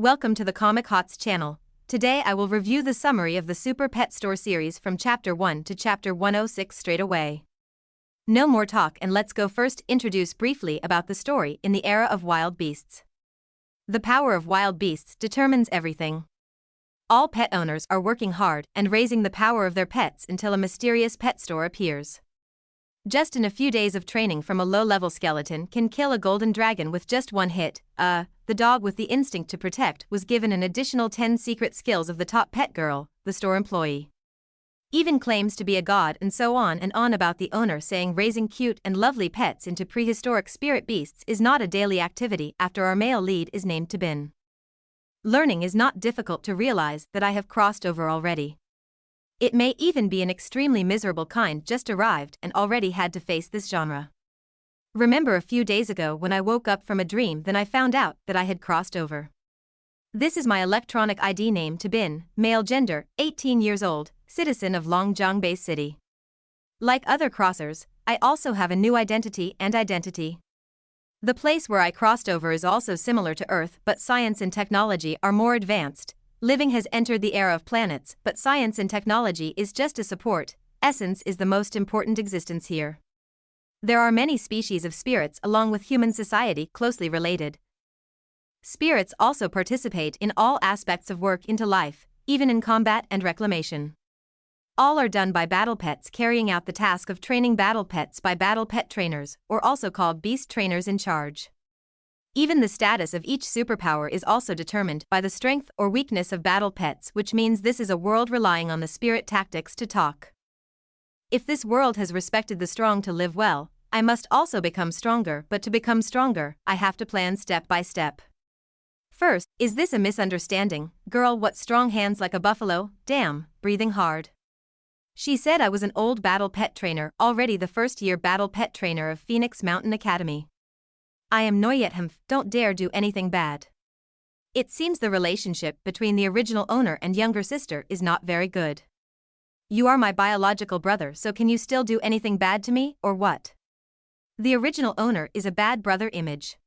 Welcome to the Comic Hots channel. Today I will review the summary of the Super Pet Store series from Chapter 1 to Chapter 106 straight away. No more talk and let's go first introduce briefly about the story in the era of wild beasts. The power of wild beasts determines everything. All pet owners are working hard and raising the power of their pets until a mysterious pet store appears. Just in a few days of training from a low-level skeleton can kill a golden dragon with just one hit. The dog with the instinct to protect was given an additional 10 secret skills of the top pet girl, the store employee. Even claims to be a god and so on and on about the owner saying raising cute and lovely pets into prehistoric spirit beasts is not a daily activity after our male lead is named Tabin. Learning is not difficult to realize that I have crossed over already. It may even be an extremely miserable kind just arrived and already had to face this genre. Remember a few days ago when I woke up from a dream, then I found out that I had crossed over. This is my electronic ID name Tabin, male gender, 18 years old, citizen of Longjiang Bay City. Like other crossers, I also have a new identity. The place where I crossed over is also similar to Earth, but science and technology are more advanced. Living has entered the era of planets, but science and technology is just a support. Essence is the most important existence here. There are many species of spirits along with human society closely related. Spirits also participate in all aspects of work into life, even in combat and reclamation. All are done by battle pets carrying out the task of training battle pets by battle pet trainers, or also called beast trainers in charge. Even the status of each superpower is also determined by the strength or weakness of battle pets, which means this is a world relying on the spirit tactics to talk. If this world has respected the strong to live well, I must also become stronger, but to become stronger, I have to plan step by step. First, is this a misunderstanding? Girl, what strong hands like a buffalo? Damn, breathing hard. She said I was an old battle pet trainer, already the first-year battle pet trainer of Phoenix Mountain Academy. I am Noyethamf, don't dare do anything bad. It seems the relationship between the original owner and younger sister is not very good. You are my biological brother, so can you still do anything bad to me, or what? The original owner is a bad brother image.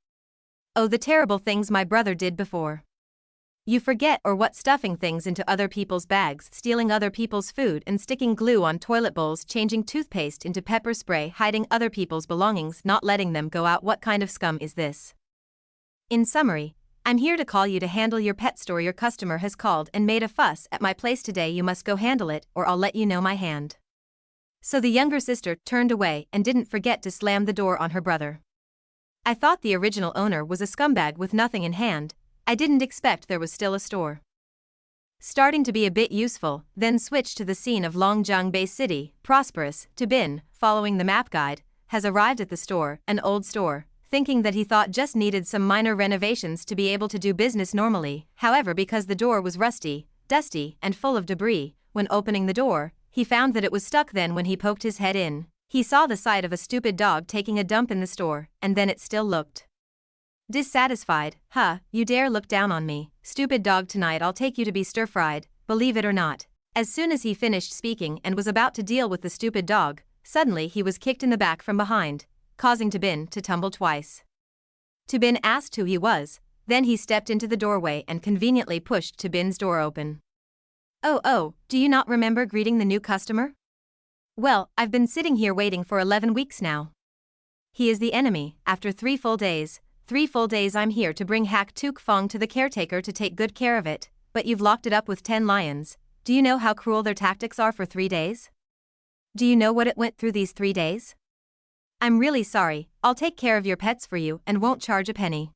Oh, the terrible things my brother did before. You forget or what, stuffing things into other people's bags, stealing other people's food and sticking glue on toilet bowls, changing toothpaste into pepper spray, hiding other people's belongings, not letting them go out. What kind of scum is this? In summary, I'm here to call you to handle your pet store. Your customer has called and made a fuss at my place today. You must go handle it or I'll let you know my hand. So the younger sister turned away and didn't forget to slam the door on her brother. I thought the original owner was a scumbag with nothing in hand. I didn't expect there was still a store. Starting to be a bit useful, then switch to the scene of Longjiang Bay City. Prosperous, Tabin, following the map guide, has arrived at the store, an old store, thinking that he thought just needed some minor renovations to be able to do business normally. However, because the door was rusty, dusty, and full of debris, when opening the door, he found that it was stuck. Then when he poked his head in, he saw the sight of a stupid dog taking a dump in the store, and then it still looked dissatisfied. You dare look down on me, stupid dog, tonight I'll take you to be stir-fried, believe it or not. As soon as he finished speaking and was about to deal with the stupid dog, suddenly he was kicked in the back from behind, causing Tabin to tumble twice. Tabin asked who he was, then he stepped into the doorway and conveniently pushed Tabin's door open. Oh, do you not remember greeting the new customer? Well, I've been sitting here waiting for 11 weeks now. He is the enemy. After 3 full days I'm here to bring Hak Tuk Fong to the caretaker to take good care of it, but you've locked it up with 10 lions. Do you know how cruel their tactics are for 3 days? Do you know what it went through these 3 days? I'm really sorry, I'll take care of your pets for you and won't charge a penny.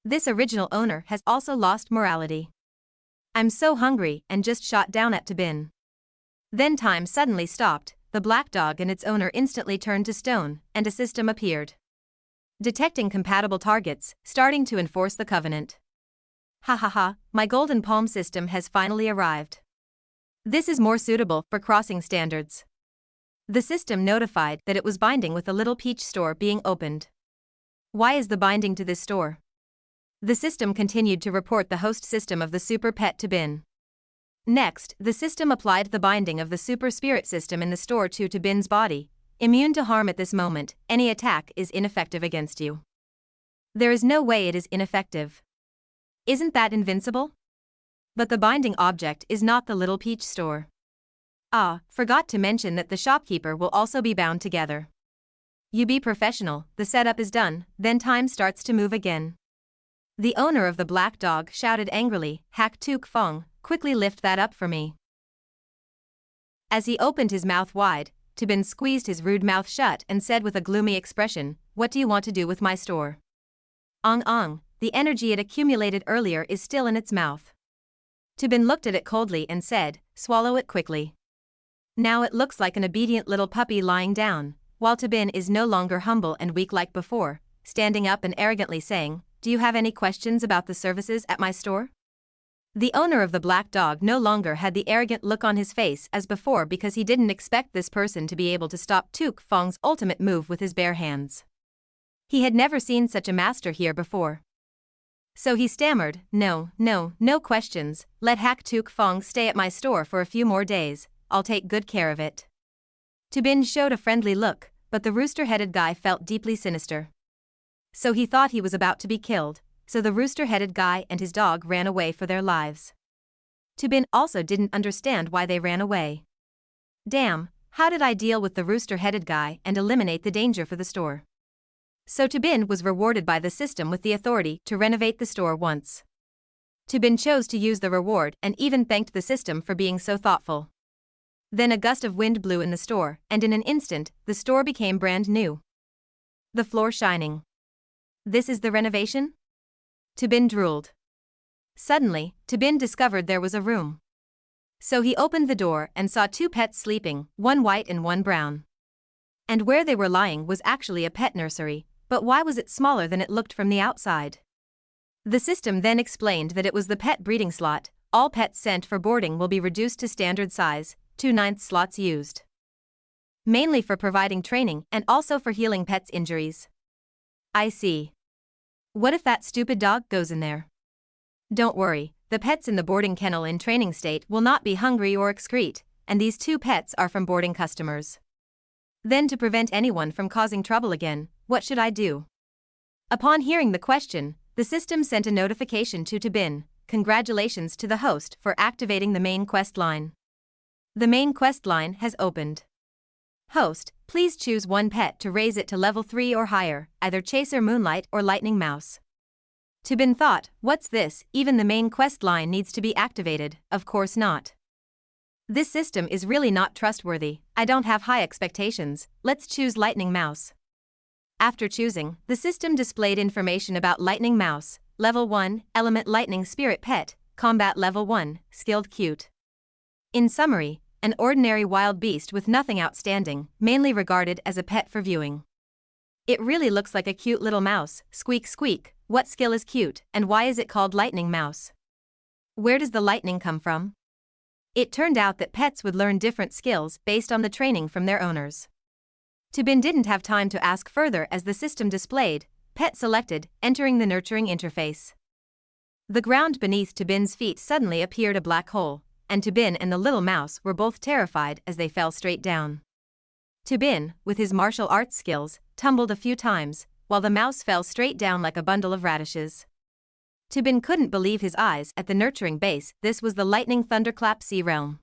This original owner has also lost morality. I'm so hungry and just shot down at Tabin. Then time suddenly stopped, the black dog and its owner instantly turned to stone, and a system appeared. Detecting compatible targets, starting to enforce the covenant. My golden palm system has finally arrived. This is more suitable for crossing standards. The system notified that it was binding with the Little Peach store being opened. Why is the binding to this store? The system continued to report the host system of the super pet Tabin. Next, the system applied the binding of the super spirit system in the store to Tabin's body. Immune to harm at this moment, any attack is ineffective against you. There is no way it is ineffective. Isn't that invincible? But the binding object is not the little peach store. Ah, forgot to mention that the shopkeeper will also be bound together. You be professional, the setup is done, then time starts to move again. The owner of the black dog shouted angrily, Hak Tuk Fong, quickly lift that up for me. As he opened his mouth wide, Tabin squeezed his rude mouth shut and said with a gloomy expression, what do you want to do with my store? Ong, the energy it accumulated earlier is still in its mouth. Tabin looked at it coldly and said, swallow it quickly. Now it looks like an obedient little puppy lying down, while Tabin is no longer humble and weak like before, standing up and arrogantly saying, do you have any questions about the services at my store? The owner of the black dog no longer had the arrogant look on his face as before because he didn't expect this person to be able to stop Tuk Fong's ultimate move with his bare hands. He had never seen such a master here before. So he stammered, no questions, let Hak Tuk Fong stay at my store for a few more days, I'll take good care of it. Tabin showed a friendly look, but the rooster-headed guy felt deeply sinister. So he thought he was about to be killed, so the rooster-headed guy and his dog ran away for their lives. Tabin also didn't understand why they ran away. Damn, how did I deal with the rooster-headed guy and eliminate the danger for the store? So Tabin was rewarded by the system with the authority to renovate the store once. Tabin chose to use the reward and even thanked the system for being so thoughtful. Then a gust of wind blew in the store, and in an instant, the store became brand new. The floor shining. This is the renovation? Tabin drooled. Suddenly, Tabin discovered there was a room. So he opened the door and saw two pets sleeping, one white and one brown. And where they were lying was actually a pet nursery, but why was it smaller than it looked from the outside? The system then explained that it was the pet breeding slot, all pets sent for boarding will be reduced to standard size, 2/9 slots used. Mainly for providing training and also for healing pets' injuries. I see. What if that stupid dog goes in there? Don't worry, the pets in the boarding kennel in training state will not be hungry or excrete, and these two pets are from boarding customers. Then to prevent anyone from causing trouble again, what should I do? Upon hearing the question, the system sent a notification to Tabin, congratulations to the host for activating the main quest line. The main quest line has opened. Host, please choose one pet to raise it to level 3 or higher, either Chaser Moonlight or Lightning Mouse. Tabin thought, what's this, even the main quest line needs to be activated, of course not. This system is really not trustworthy, I don't have high expectations, let's choose Lightning Mouse. After choosing, the system displayed information about Lightning Mouse, Level 1, Element Lightning Spirit Pet, Combat Level 1, Skilled Cute. In summary, an ordinary wild beast with nothing outstanding, mainly regarded as a pet for viewing. It really looks like a cute little mouse, squeak squeak, what skill is cute, and why is it called Lightning Mouse? Where does the lightning come from? It turned out that pets would learn different skills based on the training from their owners. Tabin didn't have time to ask further as the system displayed, pet selected, entering the nurturing interface. The ground beneath Tabin's feet suddenly appeared a black hole, and Tabin and the little mouse were both terrified as they fell straight down. Tabin, with his martial arts skills, tumbled a few times, while the mouse fell straight down like a bundle of radishes. Tabin couldn't believe his eyes at the nurturing base, this was the lightning thunderclap sea realm.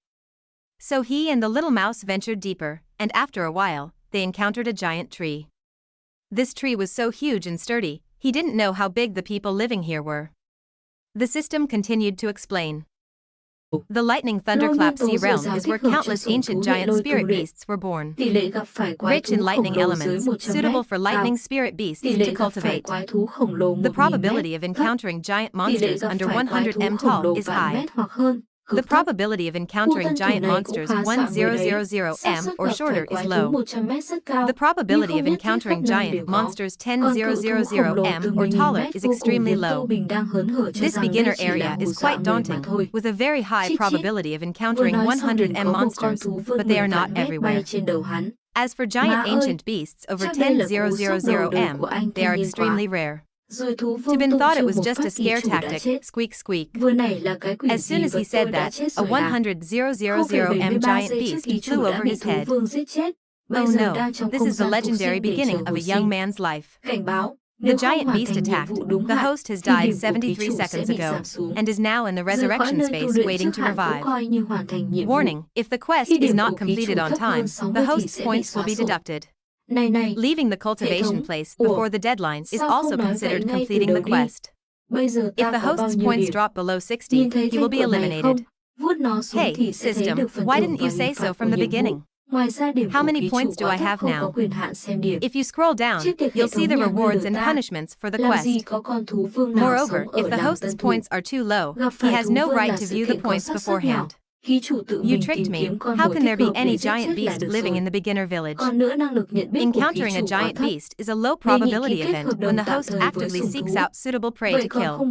So he and the little mouse ventured deeper, and after a while, they encountered a giant tree. This tree was so huge and sturdy, he didn't know how big the people living here were. The system continued to explain. The lightning thunderclap sea realm is where countless ancient giant spirit beasts were born. Rich in lightning elements, suitable for lightning spirit beasts to cultivate. The probability of encountering giant monsters under 100 m tall is high. The probability of encountering giant monsters 1000 m or shorter is low. The probability of encountering giant monsters 10000 m or taller is extremely low. This beginner area is quite daunting, with a very high probability of encountering 100 m monsters, but they are not everywhere. As for giant ancient beasts over 10000 m, they are extremely rare. Tabin thought it was just a scare tactic, squeak squeak. As soon as he said that, a 100,000 m giant beast flew over his head. Oh no, this is the legendary beginning of a young man's life. The giant beast attacked. The host has died 73 seconds ago and is now in the resurrection space waiting to revive. Warning, if the quest is not completed on time, the host's points will be deducted. Leaving the cultivation place before the deadline is also considered completing the quest. If the host's points drop below 60, he will be eliminated. Hey, system, why didn't you say so from the beginning? How many points do I have now? If you scroll down, you'll see the rewards and punishments for the quest. Moreover, if the host's points are too low, he has no right to view the points beforehand. You tricked me. How can there be any giant beast living in the beginner village? Encountering a giant beast is a low probability event when the host actively seeks out suitable prey to kill.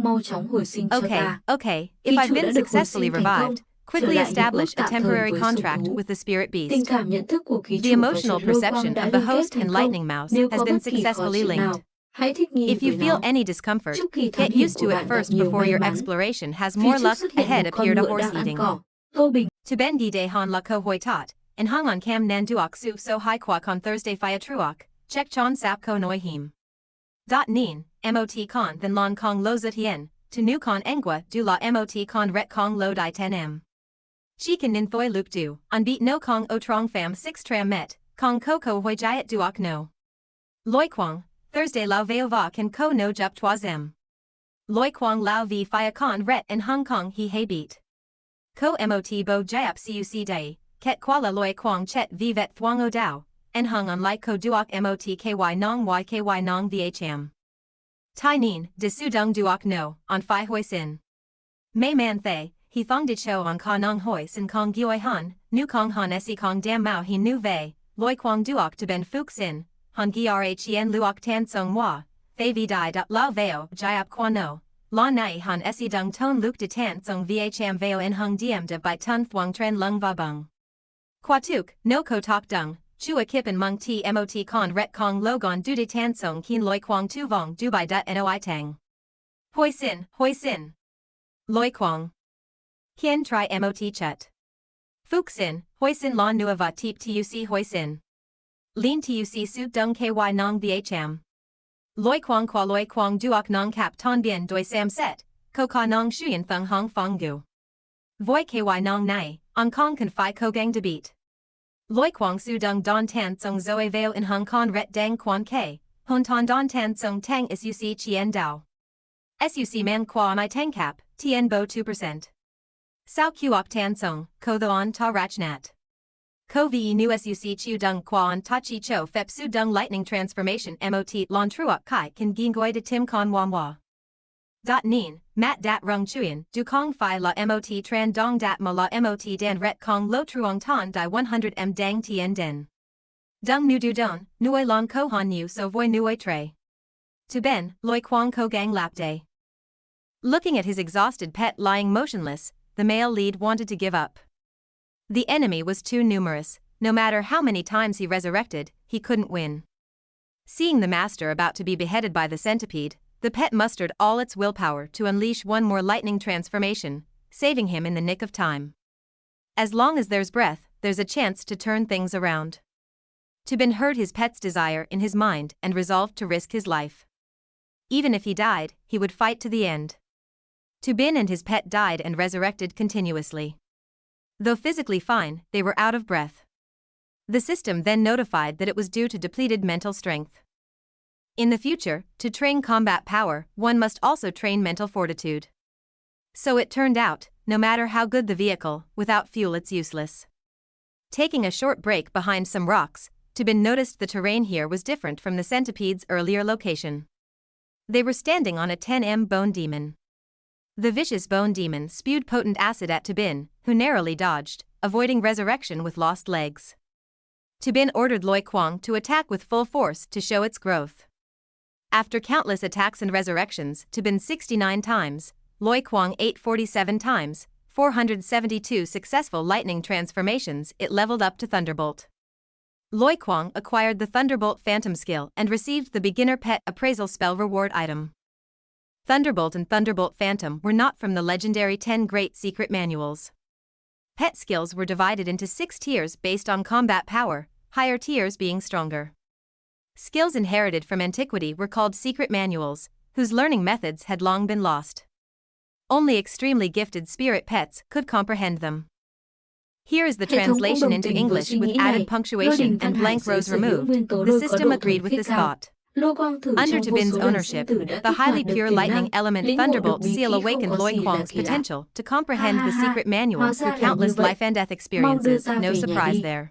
Okay, if I've been successfully revived, quickly establish a temporary contract with the spirit beast. The emotional perception of the host and lightning mouse has been successfully linked. If you feel any discomfort, get used to it first before your exploration has more luck ahead. Appear to horse eating. To ben di de han la ko hoi tot, and hung on cam nan duok su so hai kwak on Thursday phia truok, check chon sap ko noi him. Nien, mot con then lon kong lo zutien, to nu con engwa du la mot con ret kong lo di 10m. Chi kan nin thoi luk du, on beat no kong o trong fam 6 tram met, kong ko ko hoi jiat duok no. Loi kwang, Thursday lao veo va kan ko no jup toisem. Loi kwang lao vi phia con ret and Hong Kong he hay beat. Ko mot bo jiap cuc day, ket kuala loi kwang chet vivet thuang o dao, en hung on lai ko duok mot ky nong yky nong vhm. Tai nin, de su dung duok no, on phi hoi sin. Mei man thay, he thong de cho on ka nong hoi sin kong gioi han, nu kong han si kong dam mao he nu vei, loi kwang duok to ben fuk sin, han gi rhen luok tan song wa, thay vi dai da lao veo jiap kwa no. La nai han si dung ton luk de tan song vhm veo en hung diem de by ton thuang tren lung va bung. Qua tuk, no ko tok dung, chua kip and mung ti mot con ret kong logon du de tan song kien loi kwang tu vong du by da noi tang. Hoi sin. Loi kwang. Kien tri mot chut. Fuk sin, hoi sin la nua va tip tuc hoi sin. Lin tuc su dung ky nong vhm. Loi kwang qua loi kwang duok nong kap ton bien doi sam set, ko ka nong shuyen thung hong fong gu. Voi ky nong nai, on kong kan phi ko gang de beat. Loi kwang su dung don tan song zoe veo in hong kong ret dang quan ke, hon ton don tan song tang suc chien dao. Suc man qua my tang cap, tien bo 2%. Sao kuok tan song, ko the on ta rach nat. Ko vi nu suc chu dung quan ta chi cho fep su dung lightning transformation mot lon truok kai kan gin goi de tim con wa. Nien, mat dat rung chuyen, du kong phi la mot tran dong dat ma la mot dan ret kong lo truong ton di 100m dang tien den. Dung nu du don, nuoi lon ko han nu so voi nuoi tre. To ben, loi kwang ko gang lap day. Looking at his exhausted pet lying motionless, the male lead wanted to give up. The enemy was too numerous, no matter how many times he resurrected, he couldn't win. Seeing the master about to be beheaded by the centipede, the pet mustered all its willpower to unleash one more lightning transformation, saving him in the nick of time. As long as there's breath, there's a chance to turn things around. Tubin heard his pet's desire in his mind and resolved to risk his life. Even if he died, he would fight to the end. Tubin and his pet died and resurrected continuously. Though physically fine, they were out of breath. The system then notified that it was due to depleted mental strength. In the future, to train combat power, one must also train mental fortitude. So it turned out, no matter how good the vehicle, without fuel it's useless. Taking a short break behind some rocks, Tubin noticed the terrain here was different from the centipede's earlier location. They were standing on a 10m bone demon. The vicious bone demon spewed potent acid at Tubin, who narrowly dodged, avoiding resurrection with lost legs. Tubin ordered Loi Kwang to attack with full force to show its growth. After countless attacks and resurrections, Tubin 69 times, Loi Kwang 847 times, 472 successful lightning transformations, it leveled up to Thunderbolt. Loi Kwang acquired the Thunderbolt Phantom skill and received the Beginner Pet Appraisal Spell reward item. Thunderbolt and Thunderbolt Phantom were not from the legendary 10 Great Secret Manuals. Pet skills were divided into 6 tiers based on combat power, higher tiers being stronger. Skills inherited from antiquity were called secret manuals, whose learning methods had long been lost. Only extremely gifted spirit pets could comprehend them. Here is the Hệ thống cũng translation đồng into tình với English suy with nghĩ added này. Lôi punctuation đình and Văn Hải blank dưới rows sở hữu removed. nguyên tố The lôi có system độ agreed thuần with khiết this cao. thought. Lôi quang thử Under trong vô Tabin's số lần sinh ownership, tử đã the kích highly hoạt được pure tiềm lightning năng, element lĩnh ngộ được Thunderbolt bí seal kíp không awakened có Lôi gì là Kwang's kỳ lạ. potential to Ha comprehend ha the ha, secret manual hóa through ra là như countless vậy. life and death Mau đưa experiences. ta No về nhà surprise đi. there.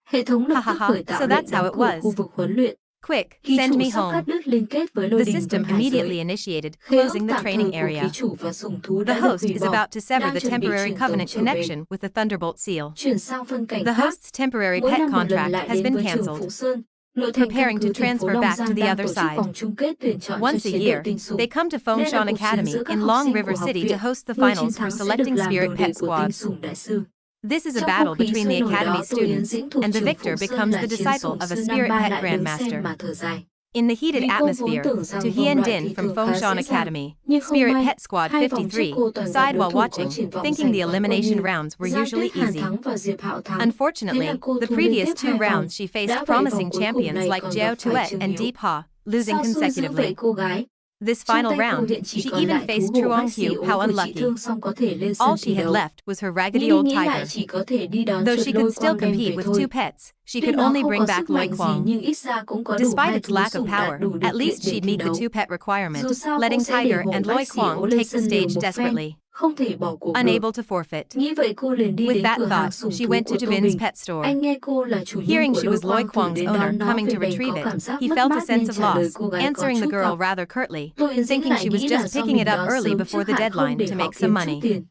Hệ thống lập Ha ha tức ha, khởi tạo so lệnh that's how đóng it cửa khu was. vực huấn luyện. Quick, Ký send chủ me sắp home. cắt đứt liên kết với lôi The đình system Vân Hải immediately giới. initiated Khế ước closing the tạm training thời của ký area. chủ và sủng thú The đã được host hủy is bỏ, about to sever đang the chuẩn bị temporary truyền tống covenant trở về. connection with the Thunderbolt seal. Chuyển sang phân cảnh The khác. host's temporary Mỗi pet năm một lần contract lại has đến been với trường cancelled, Phụng Sơn, nội thành căn preparing to cứ thành phố transfer Long back to Giang the đang other tổ chức side. vòng chung kết tuyển chọn cho Once a chiến đội year, tinh sủng. they come to Đây là Fengshan cuộc chiến Academy giữa các in học Long sinh River của học City to viện. host the Người chiến finals for thắng sẽ được selecting làm spirit đồ đệ pet của tinh squads. sủng đại sư. This is a Trong battle không khí between sôi the nổi đó, Academy Tô Yến students, Dĩnh thuộc and the trường victor Phụng Sơn becomes là the chiến disciple sủng of a sư năm spirit 3 pet lại đứng xem grandmaster. mà thở dài. In the heated Vì cô vốn atmosphere, tưởng To rằng vòng Hien loại Din thi from thưởng khá Fengshan dễ dàng, Academy, nhưng không Spirit may, Pet Squad hai vòng trước 53, cô toàn gặp side đối while thủ có watching, triển vọng thinking the giành quán quân elimination như rounds were Giang usually Tuyết Hàn easy. thắng và Diệp Hạo thắng. Thế là Unfortunately, cô the thua liên previous tiếp two 2 vòng. rounds she faced Đã vậy promising vòng cuối cùng champions này like còn Jiao gặp phải Tuet Trương and Hiếu. Deep Ha, losing Sao xui dữ consecutively. vậy cô gái? This Trong final tay cô round, hiện chỉ she còn even lại thú faced hổ Truong bác sĩ Hu, ốm how vừa trị unlucky. thương xong có thể lên All sân she thi had đấu. left was her Nghĩ raggedy đi old nghĩ lại tiger. chỉ có thể đi đón Though chuột she lôi could still quang đem compete về with thôi. two pets, she Tuy could nó only không bring có back sức Lôi mạnh gì Kwang. nhưng ít ra cũng có đủ Despite hai its thú lack of sủng đạt power, đủ điều at kiện least để she'd thi meet the đấu. two-pet requirement, Dù sao letting cô sẽ để Tiger hổ and Lôi bác sĩ ố Kwang lên take the sân liều stage một phen, desperately. không thể bỏ cuộc được. Unable to forfeit. Nghĩ vậy cô liền đi With đến that cửa hàng thought, sủng she thú went của to Tô Tabin's Bình. pet store. Anh nghe cô là chủ nhân Hearing của she Lôi was Lôi Quang thử Kwang's đến owner đón nó coming về to bèn retrieve có it, cảm giác he mất felt a mát sense nên of trả lời loss, cô gái có answering the chút girl cọc. rather curtly, Tô Yến Dĩnh thinking lại she was nghĩ là just do picking mình it up đó early sớm before trước the hạn không deadline để to họ make some kiếm chút money. tiền.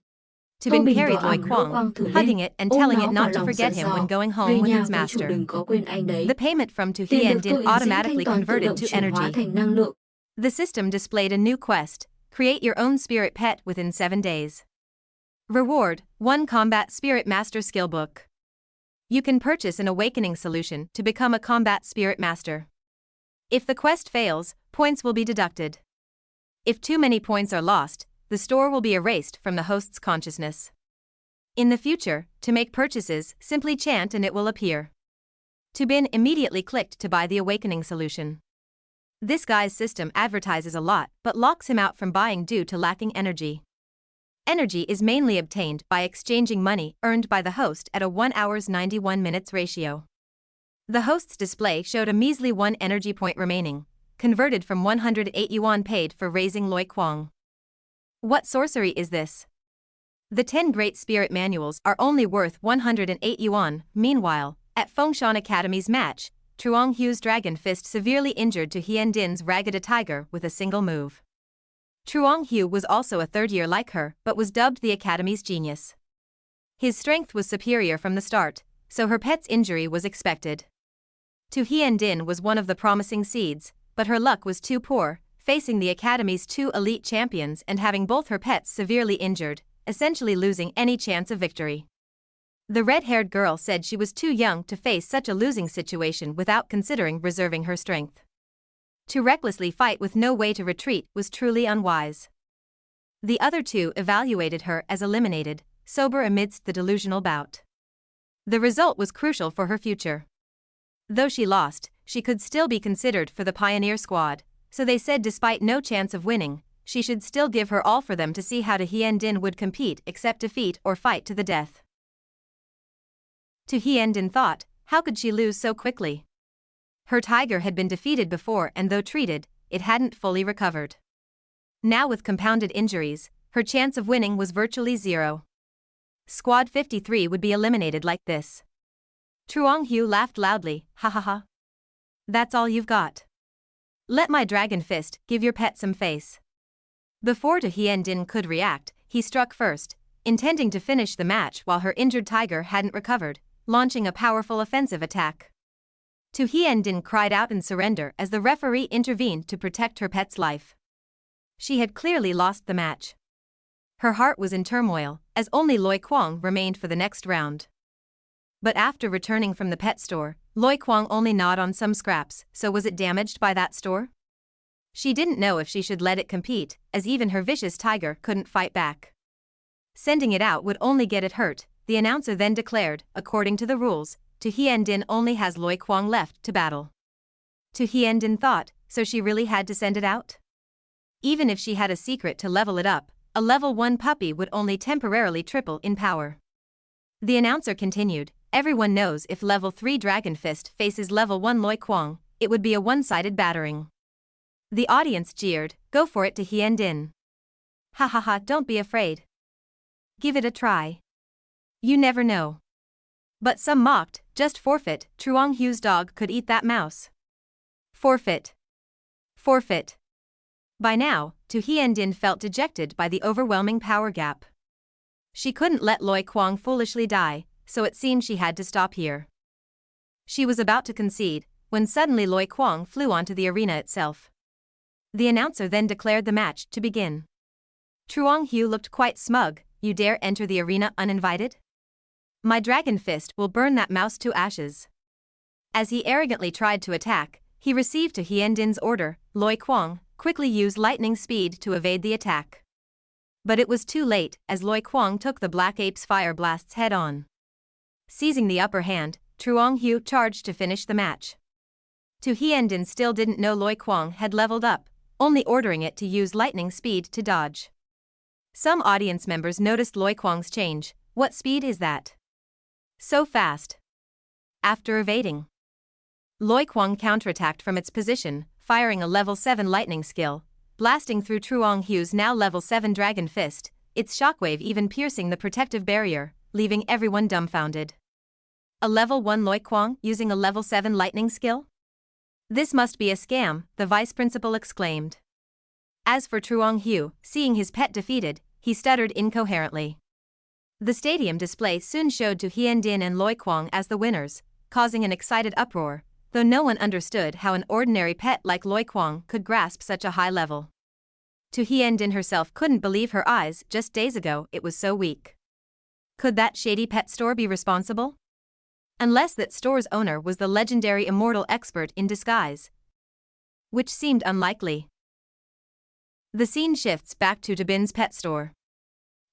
Tô Tabin Bình carried vào Lôi ẵm Lôi Quang Kwang, thử hugging lên, it and ôm telling nó it vào not to lòng forget dặn him dò. when going Về home with nhà its với chủ master. đừng có quên anh đấy. The payment from To Tiền Hien được Tô Din Yến Dĩnh thanh automatically toán tự converted động to chuyển hóa energy. thành năng lượng. The system displayed a new quest: create your own spirit pet within 7 days. Reward: 1 Combat Spirit Master Skill Book. You can purchase an awakening solution to become a combat spirit master. If the quest fails, points will be deducted. If too many points are lost, the store will be erased from the host's consciousness. In the future, to make purchases, simply chant and it will appear. Tabin immediately clicked to buy the awakening solution. This guy's system advertises a lot but locks him out from buying due to lacking energy. Energy is mainly obtained by exchanging money earned by the host at a 1 hours 91 minutes ratio. The host's display showed a measly 1 energy point remaining, converted from 108 yuan paid for raising Loi Kwang. What sorcery is this? The 10 Great Spirit Manuals are only worth 108 yuan. Meanwhile, at Fengshan Academy's match, Truong Hu's Dragon Fist severely injured To Hien Din's Ragged Tiger with a single move. Truong Hu was also a third year like her, but was dubbed the Academy's genius. His strength was superior from the start, so her pet's injury was expected. To Hien Din was one of the promising seeds, but her luck was too poor, facing the Academy's 2 elite champions and having both her pets severely injured, essentially losing any chance of victory. The red-haired girl said she was too young to face such a losing situation without considering reserving her strength. To recklessly fight with no way to retreat was truly unwise. The other two evaluated her as eliminated, sober amidst the delusional bout. The result was crucial for her future. Though she lost, she could still be considered for the pioneer squad, so they said despite no chance of winning, she should still give her all for them to see how To Hien Din would compete except defeat or fight to the death. To Hien Din thought, how could she lose so quickly? Her tiger had been defeated before and though treated, it hadn't fully recovered. Now with compounded injuries, her chance of winning was virtually zero. Squad 53 would be eliminated like this. Truong Hu laughed loudly, ha ha ha. That's all you've got. Let my dragon fist give your pet some face. Before To Hien Din could react, he struck first, intending to finish the match while her injured tiger hadn't recovered, launching a powerful offensive attack. To Hien Din cried out in surrender as the referee intervened to protect her pet's life. She had clearly lost the match. Her heart was in turmoil, as only Loi Kwang remained for the next round. But after returning from the pet store, Loi Kwang only gnawed on some scraps, so was it damaged by that store? She didn't know if she should let it compete, as even her vicious tiger couldn't fight back. Sending it out would only get it hurt, the announcer then declared, according to the rules, To Hien Din only has Loi Kwang left to battle. Tu Hiendin thought, so she really had to send it out? Even if she had a secret to level it up, a level 1 puppy would only temporarily triple in power. The announcer continued, everyone knows if level 3 Dragon Fist faces level 1 Loi Kuang, it would be a one-sided battering. The audience jeered, go for it Tu Hiendin. Ha ha ha, don't be afraid. Give it a try. You never know. But some mocked, just forfeit, Truong Hu's dog could eat that mouse. Forfeit. Forfeit. By now, Tu Hiendin felt dejected by the overwhelming power gap. She couldn't let Loi Kuang foolishly die, so it seemed she had to stop here. She was about to concede, when suddenly Loi Kuang flew onto the arena itself. The announcer then declared the match to begin. Truong Hu looked quite smug, you dare enter the arena uninvited? My dragon fist will burn that mouse to ashes. As he arrogantly tried to attack, he received Tu Hiendin's order, Loi Kuang, quickly use lightning speed to evade the attack. But it was too late, as Loi Kuang took the Black Ape's fire blasts head-on. Seizing the upper hand, Truong Hu charged to finish the match. Tu Hiendin still didn't know Loi Kuang had leveled up, only ordering it to use lightning speed to dodge. Some audience members noticed Loi Kuang's change. What speed is that? So fast. After evading, Loi Kuang counterattacked from its position, firing a level 7 lightning skill, blasting through Truong Hu's now level 7 dragon fist, its shockwave even piercing the protective barrier, leaving everyone dumbfounded. A level 1 Loi Kuang using a level 7 lightning skill? This must be a scam, the vice principal exclaimed. As for Truong Hu, seeing his pet defeated, he stuttered incoherently. The stadium display soon showed Tu Hiendin and Loi Kuang as the winners, causing an excited uproar, though no one understood how an ordinary pet like Loi Kuang could grasp such a high level. Tu Hiendin herself couldn't believe her eyes just days ago, it was so weak. Could that shady pet store be responsible? Unless that store's owner was the legendary immortal expert in disguise. Which seemed unlikely. The scene shifts back to Dabin's pet store.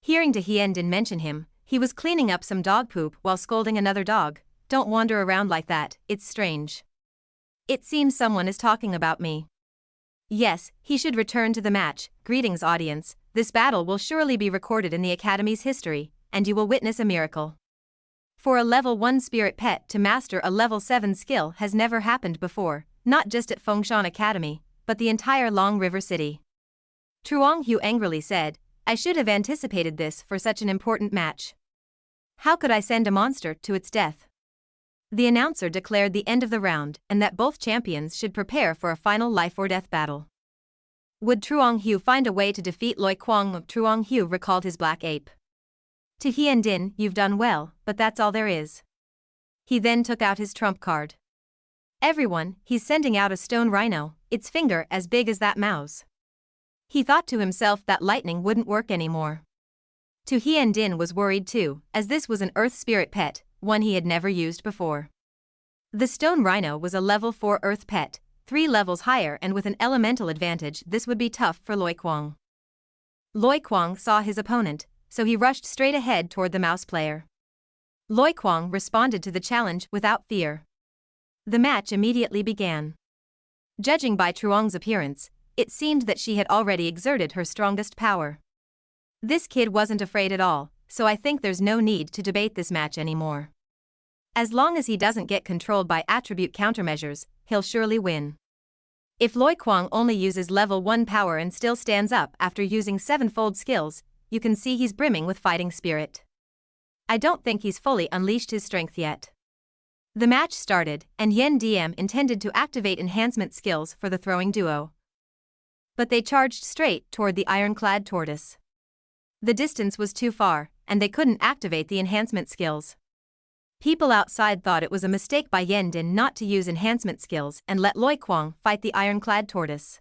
Hearing Tu Hiendin mention him, he was cleaning up some dog poop while scolding another dog. Don't wander around like that, it's strange. It seems someone is talking about me. Yes, he should return to the match. Greetings audience, this battle will surely be recorded in the Academy's history, and you will witness a miracle. For a level 1 spirit pet to master a level 7 skill has never happened before, not just at Fengshan Academy, but the entire Long River City. Truong Hu angrily said, I should have anticipated this for such an important match. How could I send a monster to its death? The announcer declared the end of the round and that both champions should prepare for a final life-or-death battle. Would Truong Hu find a way to defeat Loi Kuang? Truong Hu recalled his black ape. Tu Hiendin, you've done well, but that's all there is. He then took out his trump card. Everyone, he's sending out a stone rhino, its finger as big as that mouse. He thought to himself that lightning wouldn't work anymore. Tu Hiendin was worried too, as this was an earth spirit pet, one he had never used before. The stone rhino was a level 4 earth pet, 3 levels higher, and with an elemental advantage this would be tough for Loi Kuang. Loi Kuang saw his opponent, so he rushed straight ahead toward the mouse player. Loi Kuang responded to the challenge without fear. The match immediately began. Judging by Truong's appearance, it seemed that she had already exerted her strongest power. This kid wasn't afraid at all, so I think there's no need to debate this match anymore. As long as he doesn't get controlled by attribute countermeasures, he'll surely win. If Loi Kuang only uses level 1 power and still stands up after using 7-fold skills, you can see he's brimming with fighting spirit. I don't think he's fully unleashed his strength yet. The match started, and Yen DM intended to activate enhancement skills for the throwing duo. But they charged straight toward the ironclad tortoise. The distance was too far, and they couldn't activate the enhancement skills. People outside thought it was a mistake by Yen Din not to use enhancement skills and let Loi Kuang fight the ironclad tortoise.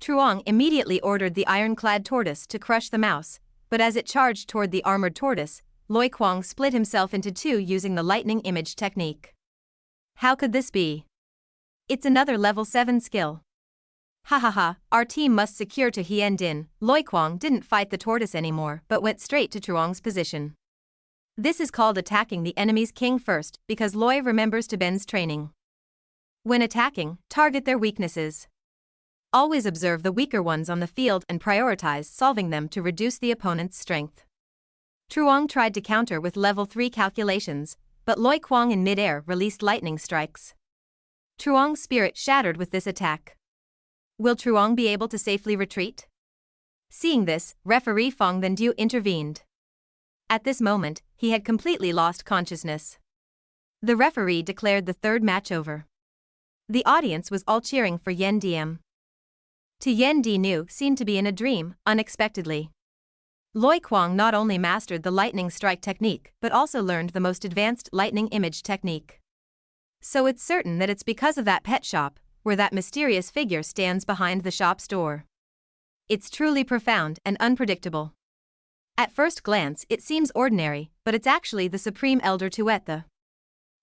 Truong immediately ordered the ironclad tortoise to crush the mouse, but as it charged toward the armored tortoise, Loi Kuang split himself into two using the lightning image technique. How could this be? It's another level 7 skill. Ha ha ha, our team must secure to Hien Din. Loi Kuang didn't fight the tortoise anymore but went straight to Truong's position. This is called attacking the enemy's king first because Loi remembers to Ben's training. When attacking, target their weaknesses. Always observe the weaker ones on the field and prioritize solving them to reduce the opponent's strength. Truong tried to counter with level 3 calculations, but Loi Kwang in mid-air released lightning strikes. Truong's spirit shattered with this attack. Will Truong be able to safely retreat? Seeing this, referee Fong Then Du intervened. At this moment, he had completely lost consciousness. The referee declared the third match over. The audience was all cheering for Yen Diem. To Yen Di Nu seemed to be in a dream, unexpectedly. Loi Kwang not only mastered the lightning strike technique but also learned the most advanced lightning image technique. So it's certain that it's because of that pet shop, where that mysterious figure stands behind the shop's door. It's truly profound and unpredictable. At first glance it seems ordinary, but it's actually the Supreme Elder Tuetha.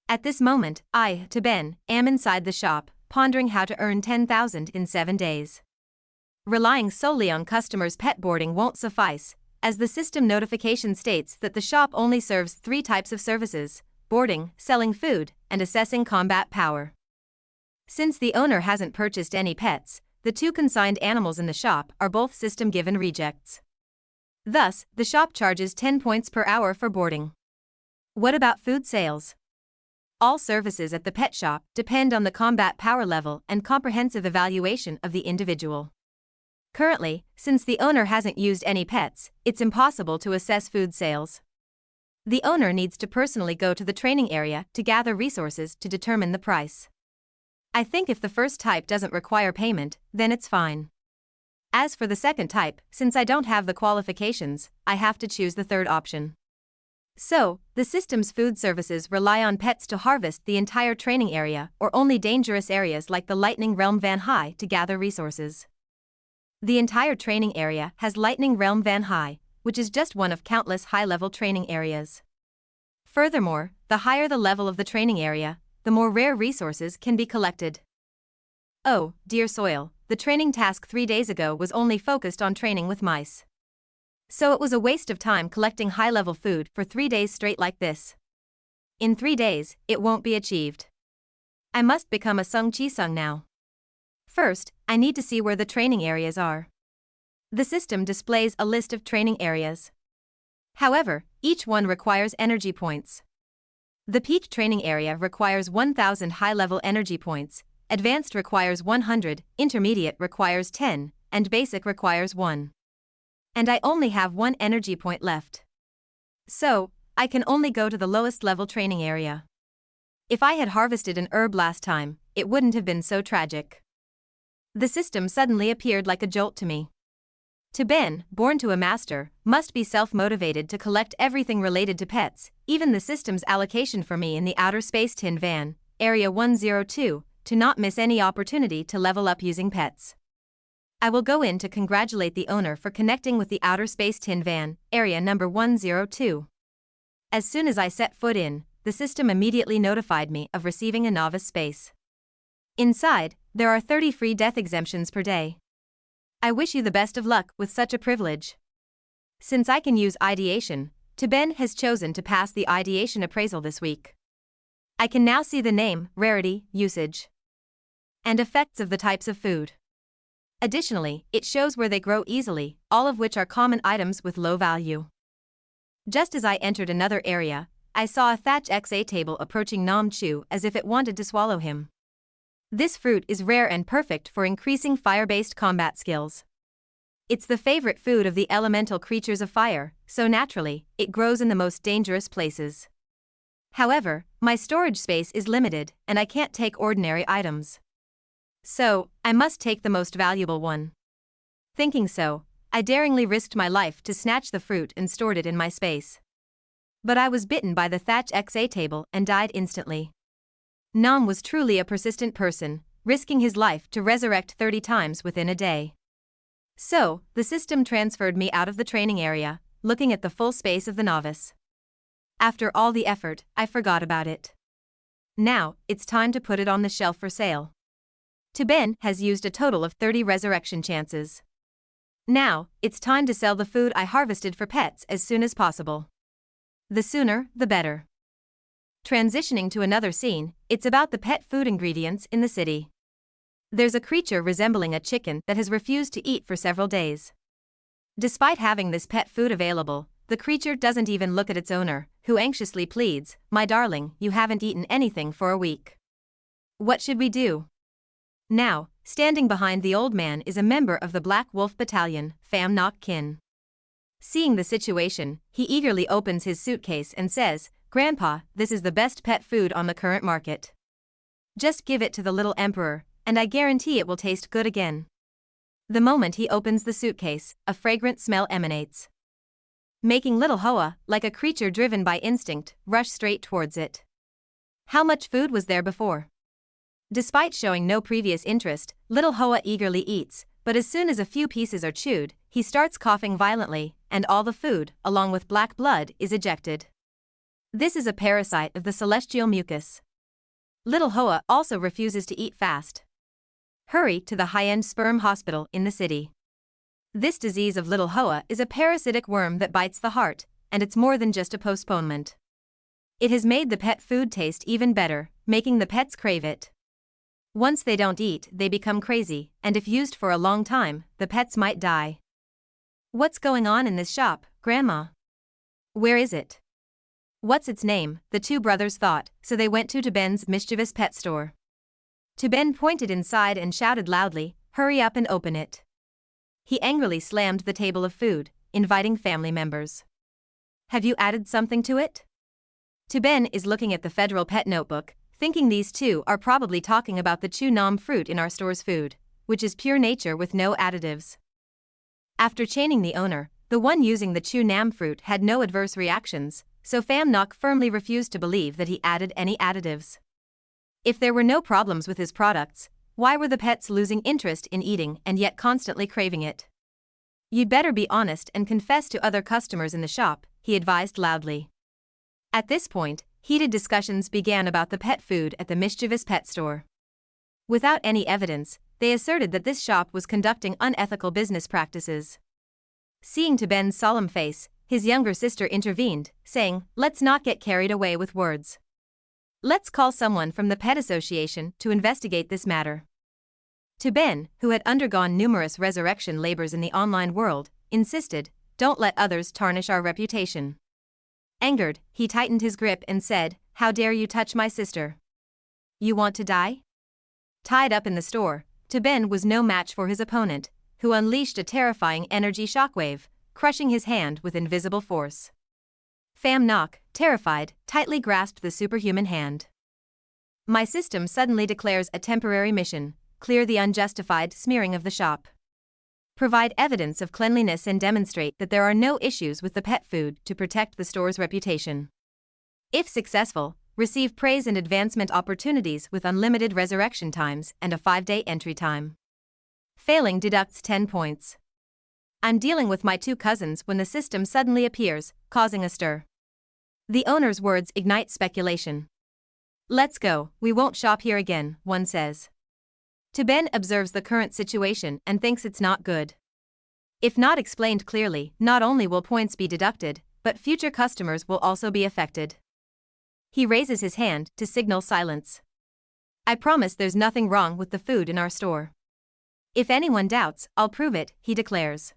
At this moment, I, Taben, am inside the shop, pondering how to earn 10,000 in 7 days. Relying solely on customers' pet boarding won't suffice, as the system notification states that the shop only serves 3 types of services: boarding, selling food, and assessing combat power. Since the owner hasn't purchased any pets, the 2 consigned animals in the shop are both system-given rejects. Thus, the shop charges 10 points per hour for boarding. What about food sales? All services at the pet shop depend on the combat power level and comprehensive evaluation of the individual. Currently, since the owner hasn't used any pets, it's impossible to assess food sales. The owner needs to personally go to the training area to gather resources to determine the price. I think if the first type doesn't require payment, then it's fine. As for the second type, since I don't have the qualifications, I have to choose the third option. So, the system's food services rely on pets to harvest the entire training area or only dangerous areas like the Lightning Realm Van Hai to gather resources. The entire training area has Lightning Realm Van Hai, which is just one of countless high-level training areas. Furthermore, the higher the level of the training area, the more rare resources can be collected. Oh, dear soil, the training task 3 days ago was only focused on training with mice. So it was a waste of time collecting high-level food for 3 days straight like this. In 3 days, it won't be achieved. I must become a Sung Chi Sung now. First, I need to see where the training areas are. The system displays a list of training areas. However, each one requires energy points. The peak training area requires 1,000 high-level energy points, advanced requires 100, intermediate requires 10, and basic requires 1. And I only have 1 energy point left. So, I can only go to the lowest level training area. If I had harvested an herb last time, it wouldn't have been so tragic. The system suddenly appeared like a jolt to me. Taben, born to a master, must be self-motivated to collect everything related to pets, even the system's allocation for me in the outer space tin van, Area 102, to not miss any opportunity to level up using pets. I will go in to congratulate the owner for connecting with the outer space tin van, area number 102. As soon as I set foot in, the system immediately notified me of receiving a novice space. Inside, there are 30 free death exemptions per day. I wish you the best of luck with such a privilege. Since I can use ideation, Taben has chosen to pass the ideation appraisal this week. I can now see the name, rarity, usage, and effects of the types of food. Additionally, it shows where they grow easily, all of which are common items with low value. Just as I entered another area, I saw a thatch XA table approaching Nam Chu as if it wanted to swallow him. This fruit is rare and perfect for increasing fire-based combat skills. It's the favorite food of the elemental creatures of fire, so naturally, it grows in the most dangerous places. However, my storage space is limited, and I can't take ordinary items. So, I must take the most valuable one. Thinking so, I daringly risked my life to snatch the fruit and stored it in my space. But I was bitten by the thatch XA table and died instantly. Nam was truly a persistent person, risking his life to resurrect 30 times within a day. So, the system transferred me out of the training area, looking at the full space of the novice. After all the effort, I forgot about it. Now, it's time to put it on the shelf for sale. Taben has used a total of 30 resurrection chances. Now, it's time to sell the food I harvested for pets as soon as possible. The sooner, the better. Transitioning to another scene, it's about the pet food ingredients in the city. There's a creature resembling a chicken that has refused to eat for several days. Despite having this pet food available, the creature doesn't even look at its owner, who anxiously pleads, "My darling, you haven't eaten anything for a week. What should we do?" Now, standing behind the old man is a member of the Black Wolf Battalion, Pham Nok Kin. Seeing the situation, he eagerly opens his suitcase and says, "Grandpa, this is the best pet food on the current market. Just give it to the little emperor, and I guarantee it will taste good again." The moment he opens the suitcase, a fragrant smell emanates, making little Hoa, like a creature driven by instinct, rush straight towards it. How much food was there before? Despite showing no previous interest, little Hoa eagerly eats, but as soon as a few pieces are chewed, he starts coughing violently, and all the food, along with black blood, is ejected. This is a parasite of the celestial mucus. Little Hoa also refuses to eat fast. Hurry to the high-end sperm hospital in the city. This disease of little Hoa is a parasitic worm that bites the heart, and it's more than just a postponement. It has made the pet food taste even better, making the pets crave it. Once they don't eat, they become crazy, and if used for a long time, the pets might die. What's going on in this shop, Grandma? Where is it? What's its name? The two brothers thought, so they went to Ben's mischievous pet store. Ben pointed inside and shouted loudly, "Hurry up and open it." He angrily slammed the table of food, inviting family members. "Have you added something to it?" Ben is looking at the Federal Pet Notebook, thinking these two are probably talking about the Chu Nam fruit in our store's food, which is pure nature with no additives. After chaining the owner, the one using the Chu Nam fruit had no adverse reactions, so Pham Nok firmly refused to believe that he added any additives. If there were no problems with his products, why were the pets losing interest in eating and yet constantly craving it? "You'd better be honest and confess to other customers in the shop," he advised loudly. At this point, heated discussions began about the pet food at the mischievous pet store. Without any evidence, they asserted that this shop was conducting unethical business practices. Seeing Ben's solemn face, his younger sister intervened, saying, "Let's not get carried away with words. Let's call someone from the Pet Association to investigate this matter." Ben, who had undergone numerous resurrection labors in the online world, insisted, "Don't let others tarnish our reputation." Angered, he tightened his grip and said, "How dare you touch my sister? You want to die?" Tied up in the store, Ben was no match for his opponent, who unleashed a terrifying energy shockwave, crushing his hand with invisible force. Pham Nok, terrified, tightly grasped the superhuman hand. "My system suddenly declares a temporary mission: clear the unjustified smearing of the shop. Provide evidence of cleanliness and demonstrate that there are no issues with the pet food to protect the store's reputation. If successful, receive praise and advancement opportunities with unlimited resurrection times and a 5-day entry time. Failing deducts 10 points. I'm dealing with my two cousins when the system suddenly appears, causing a stir." The owner's words ignite speculation. "Let's go, we won't shop here again," one says. Ben observes the current situation and thinks it's not good. If not explained clearly, not only will points be deducted, but future customers will also be affected. He raises his hand to signal silence. "I promise there's nothing wrong with the food in our store. If anyone doubts, I'll prove it," he declares.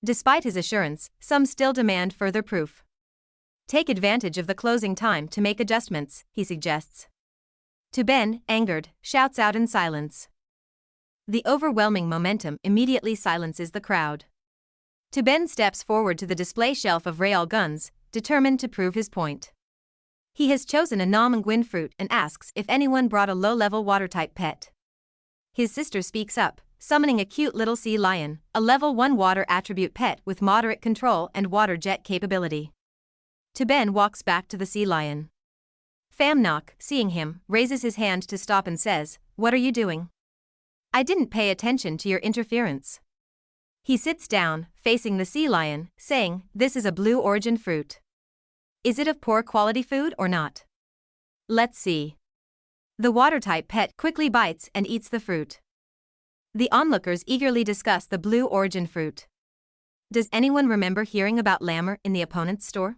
Despite his assurance, some still demand further proof. "Take advantage of the closing time to make adjustments," he suggests. Ben, angered, shouts out in silence. The overwhelming momentum immediately silences the crowd. Ben steps forward to the display shelf of rail guns, determined to prove his point. He has chosen a Nam Nguyen fruit and asks if anyone brought a low-level water-type pet. His sister speaks up, summoning a cute little sea lion, a level 1 water attribute pet with moderate control and water jet capability. Ben walks back to the sea lion. Pham Nok, seeing him, raises his hand to stop and says, "What are you doing? I didn't pay attention to your interference." He sits down, facing the sea lion, saying, "This is a blue origin fruit. Is it of poor quality food or not? Let's see." The water-type pet quickly bites and eats the fruit. The onlookers eagerly discuss the blue origin fruit. Does anyone remember hearing about Lammer in the opponent's store?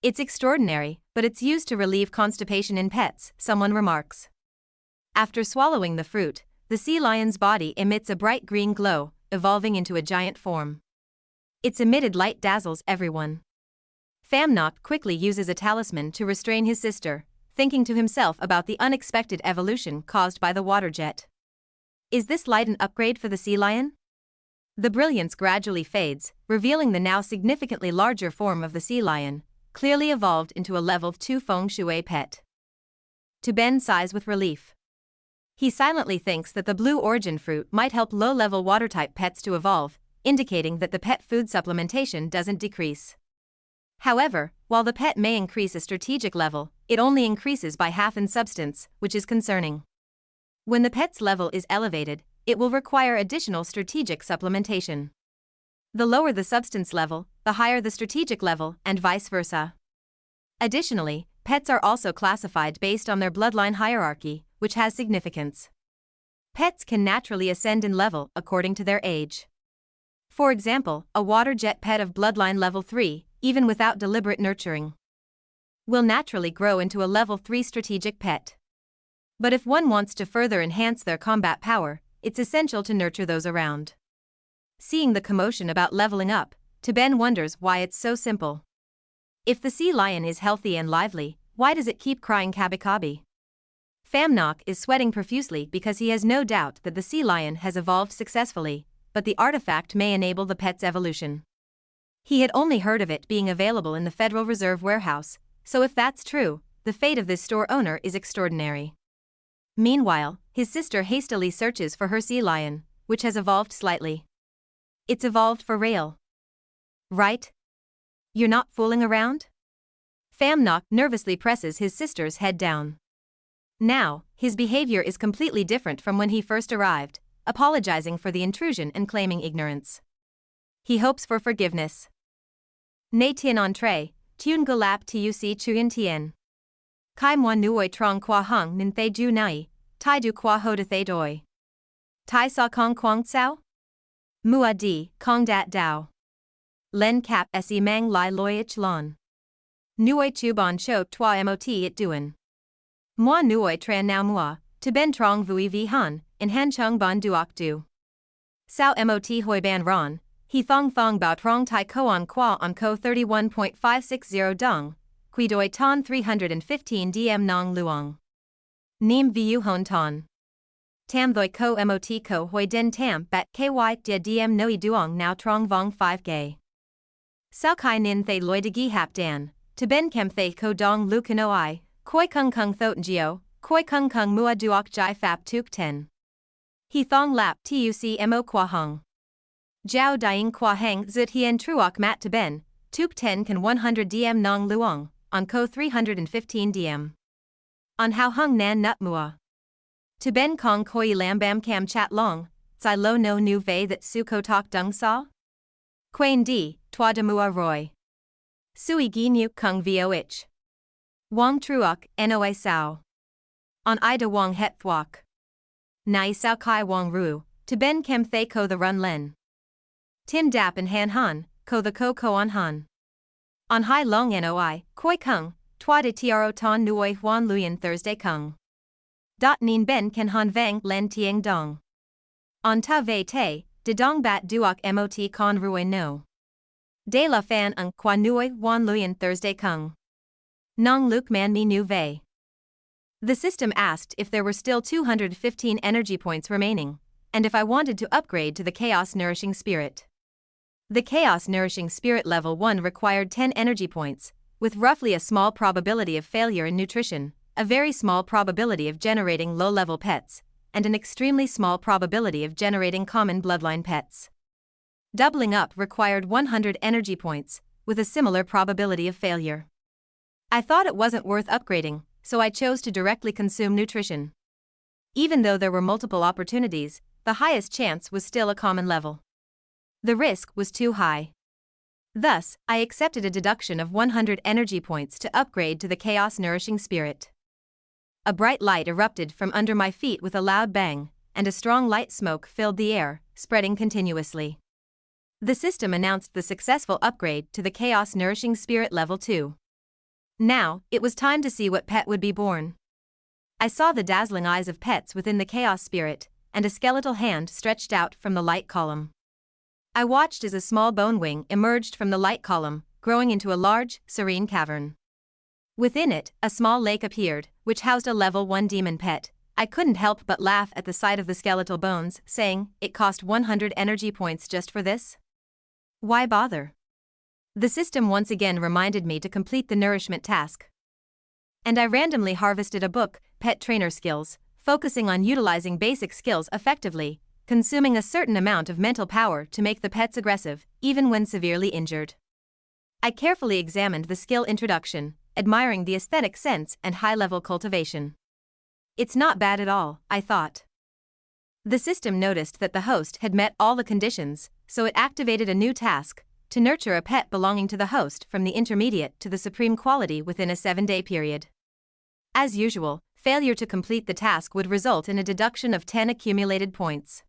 It's extraordinary, but it's used to relieve constipation in pets, someone remarks. After swallowing the fruit, the sea lion's body emits a bright green glow, evolving into a giant form. Its emitted light dazzles everyone. Famnock quickly uses a talisman to restrain his sister, thinking to himself about the unexpected evolution caused by the water jet. Is this light an upgrade for the sea lion? The brilliance gradually fades, revealing the now significantly larger form of the sea lion, clearly evolved into a level 2 feng shui pet. Ben sighs with relief. He silently thinks that the blue origin fruit might help low-level water-type pets to evolve, indicating that the pet food supplementation doesn't decrease. However, while the pet may increase a strategic level, it only increases by half in substance, which is concerning. When the pet's level is elevated, it will require additional strategic supplementation. The lower the substance level, the higher the strategic level, and vice versa. Additionally, pets are also classified based on their bloodline hierarchy, which has significance. Pets can naturally ascend in level according to their age. For example, a water jet pet of bloodline level 3, even without deliberate nurturing, will naturally grow into a level 3 strategic pet. But if one wants to further enhance their combat power, it's essential to nurture those around. Seeing the commotion about leveling up, Ben wonders why it's so simple. If the sea lion is healthy and lively, why does it keep crying kabi-kabi? Famnock is sweating profusely because he has no doubt that the sea lion has evolved successfully, but the artifact may enable the pet's evolution. He had only heard of it being available in the Federal Reserve warehouse, so if that's true, the fate of this store owner is extraordinary. Meanwhile, his sister hastily searches for her sea lion, which has evolved slightly. It's evolved for real. Right? You're not fooling around? Famnock nervously presses his sister's head down. Now, his behavior is completely different from when he first arrived, apologizing for the intrusion and claiming ignorance. He hopes for forgiveness. Ne tien entree, tun galap tuc chuyen tien. Kai moi nuoi trong qua hung nin thay ju nai, tai du qua ho de thay doi. Tai sa kong quang tsao? Mua di, kong dat dao. Len cap se mang lai loich lon. Nuoi chu bon cho toi mot it duen. Moi nuoi tran nao moi, to ben trong vui vi han, in han chung bon duok du. Sao mot hoi ban ron, he thong bao trong tai koan qua on ko 31.560 dong, qui doi ton 315 dm nong luong. Nim viu hon ton. Tam thoi ko mot ko hoi den tam bat ky de dm noi duong now trong vong 5 gay. Sao kai nin thay loi de gi hap dan, to ben kem thay ko dong lu kano I, koi kung thot gio, koi kung mua duok jai fap tuk 10. He thong lap tuc mo qua hung. Jiao dying qua hang zut hien truok mat to ben, tuk 10 kan 100 dm nong luong, on ko 315 dm. On how hung nan nut mua. To ben kong koi lam bam cam chat long, zai lo no nu vei that su ko tok dung sa? Quain di, toi de mua roy. Sui gi nu kung vo ich. Wong truok, noi sao. On I de wong het thuok. Nai sao kai wong ru, to ben kem thay ko the run len. Tim dap and han han, ko the ko on han. On hai long noi, koi kung, toi de tro ton nuoi huan luyen Thursday kung. Dot nien ben kan han vang len tieng dong. On ta vei te, de dong bat duok mot con rui no. De la fan un qua nuoi huan luyen Thursday kung. Nong luk man mi nu vei. The system asked if there were still 215 energy points remaining, and if I wanted to upgrade to the Chaos Nourishing Spirit. The Chaos Nourishing Spirit level 1 required 10 energy points, with roughly a small probability of failure in nutrition, a very small probability of generating low-level pets, and an extremely small probability of generating common bloodline pets. Doubling up required 100 energy points, with a similar probability of failure. I thought it wasn't worth upgrading, so I chose to directly consume nutrition. Even though there were multiple opportunities, the highest chance was still a common level. The risk was too high. Thus, I accepted a deduction of 100 energy points to upgrade to the Chaos Nourishing Spirit. A bright light erupted from under my feet with a loud bang, and a strong light smoke filled the air, spreading continuously. The system announced the successful upgrade to the Chaos Nourishing Spirit Level 2. Now, it was time to see what pet would be born. I saw the dazzling eyes of pets within the chaos spirit, and a skeletal hand stretched out from the light column. I watched as a small bone wing emerged from the light column, growing into a large, serene cavern. Within it, a small lake appeared, which housed a level 1 demon pet. I couldn't help but laugh at the sight of the skeletal bones, saying, it cost 100 energy points just for this? Why bother? The system once again reminded me to complete the nourishment task. And I randomly harvested a book, Pet Trainer Skills, focusing on utilizing basic skills effectively, consuming a certain amount of mental power to make the pets aggressive, even when severely injured. I carefully examined the skill introduction, admiring the aesthetic sense and high-level cultivation. It's not bad at all, I thought. The system noticed that the host had met all the conditions, so it activated a new task, to nurture a pet belonging to the host from the intermediate to the supreme quality within a 7-day period. As usual, failure to complete the task would result in a deduction of 10 accumulated points.